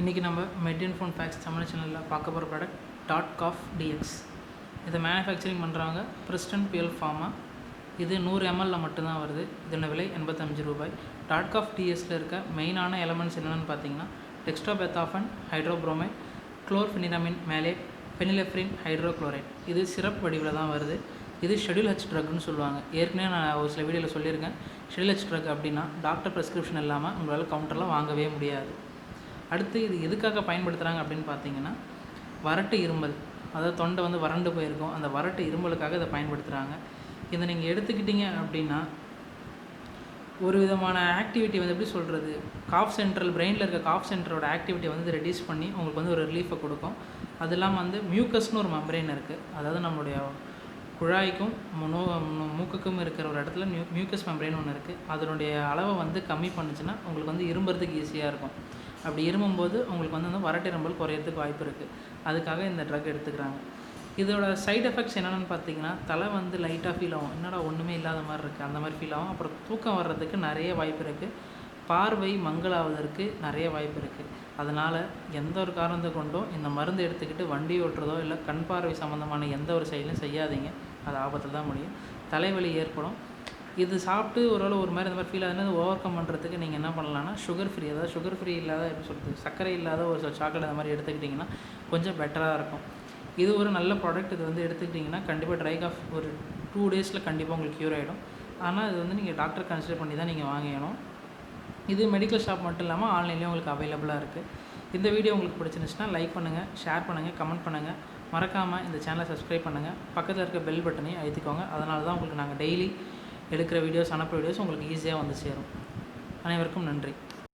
இன்றைக்கி நம்ம மெடின் phone facts Tamil சேனலில் பார்க்க போகிற ப்ராடக்ட் டாட் காஃப் டிஎக்ஸ். இதை மேனுஃபேக்சரிங் பண்ணுறாங்க பிரிஸ்டன் பிஎல் ஃபார்மா. இது 100 ml மட்டும்தான் வருது. இதோட விலை 85 ரூபாய். டாட் காஃப் டிஎஸில் இருக்க மெயினான எலமெண்ட்ஸ் என்னென்னு பார்த்தீங்கன்னா டெக்ஸ்ட்ரோபெத்தாஃபன், ஹைட்ரோப்ரோமைட், குளோர்ஃபினிரமின் மேலே, ஃபெனிலெஃப்ரின் ஹைட்ரோக்ளோரைட். இது சிரப் வடிவில் தான் வருது. இது ஷெட்யூல் ஹெச் ட்ரக்னு சொல்லுவாங்க. ஏற்கனவே நான் ஒரு சில வீடியோவில் சொல்லியிருக்கேன். ஷெட்யூல் ஹெச் ட்ரக் அப்படின்னா டாக்டர் ப்ரெஸ்கிரிப்ஷன் இல்லாமல் உங்களால் கவுண்டரில் வாங்கவே முடியாது. அடுத்து இது எதுக்காக பயன்படுத்துகிறாங்க அப்படின்னு பார்த்தீங்கன்னா வறட்டு இருமல், அதாவது தொண்டை வறண்டு போயிருக்கும், அந்த வறட்டு இருமலுக்காக இதை பயன்படுத்துகிறாங்க. இதை நீங்கள் எடுத்துக்கிட்டீங்க அப்படின்னா ஒரு விதமான ஆக்டிவிட்டி எப்படி சொல்கிறது, காஃப் சென்ட்ரல் பிரெயினில் இருக்க காஃப் சென்டரோட ஆக்டிவிட்டி இது ரெடியூஸ் பண்ணி உங்களுக்கு ஒரு ரிலீஃபை கொடுக்கும். அது இல்லாமல் மியூக்கஸ்னு ஒரு மெம்பரேன் இருக்குது. அதாவது நம்மளுடைய குழாய்க்கும் மூக்குக்கும் இருக்கிற ஒரு இடத்துல மியூக்கஸ் மெம்பரேன் ஒன்று இருக்குது. அதனுடைய அளவை கம்மி பண்ணுச்சுன்னா உங்களுக்கு இரும்புறதுக்கு ஈஸியாக இருக்கும். அப்படி இருமும்போது உங்களுக்கு வறட்டு இருமல் குறையிறதுக்கு வாய்ப்பு இருக்குது. அதுக்காக இந்த ட்ரக் எடுத்துக்கிறாங்க. இதோட சைட் எஃபெக்ட்ஸ் என்னென்னு பார்த்தீங்கன்னா தலை லைட்டாக ஃபீல் ஆகும், என்னடா ஒன்றுமே இல்லாத மாதிரி இருக்குது, அந்த மாதிரி ஃபீல் ஆகும். அப்புறம் தூக்கம் வர்றதுக்கு நிறைய வாய்ப்பு இருக்குது. பார்வை மங்கலாவதற்கு நிறைய வாய்ப்பு இருக்குது. அதனால் எந்த ஒரு காரணத்தை கொண்டும் இந்த மருந்து எடுத்துக்கிட்டு வண்டி ஓட்டுறதோ இல்லை கண் பார்வை சம்மந்தமான எந்த ஒரு செயலும் செய்யாதீங்க. அது ஆபத்தில் தான் முடியும். தலைவலி ஏற்படும். இது சாப்பிட்டு ஒரு மாதிரி இந்த மாதிரி ஃபீல் ஆகுதுன்னா ஓவர் கம் பண்ணுறதுக்கு நீங்கள் என்ன பண்ணலான்னா சுகர் ஃப்ரீ, அதாவது சுகர் ஃப்ரீ இல்லாத எப்படி சொல்கிறது, சர்க்கரை இல்லாத ஒரு சாக்லேட் அந்த மாதிரி எடுத்துக்கிட்டிங்கன்னா கொஞ்சம் பெட்டராக இருக்கும். இது ஒரு நல்ல ப்ராடக்ட். இது எடுத்துக்கிட்டிங்கன்னா கண்டிப்பாக ட்ரை காஃப் ஒரு 2 டேஸில் கண்டிப்பாக உங்களுக்கு க்யூர் ஆகிடும். ஆனால் இது நீங்கள் டாக்டர் கன்சிடர் பண்ணி தான் நீங்கள் வாங்கணும். இது மெடிக்கல் ஷாப் மட்டும் இல்லாமல் ஆன்லைன்லேயும் உங்களுக்கு அவைலபிளாக இருக்குது. இந்த வீடியோ உங்களுக்கு பிடிச்சிருந்துச்சுன்னா லைக் பண்ணுங்கள், ஷேர் பண்ணுங்கள், கமெண்ட் பண்ணுங்கள். மறக்காமல் இந்த சேனலை சப்ஸ்கிரைப் பண்ணுங்கள். பக்கத்தில் இருக்க பெல் பட்டனையும் அழுத்திக்கோங்க. அதனால தான் உங்களுக்கு நாங்கள் டெய்லி எடுக்கிற வீடியோஸ், அனுப்புகிற வீடியோஸ் உங்களுக்கு ஈஸியாக சேரும். அனைவருக்கும் நன்றி.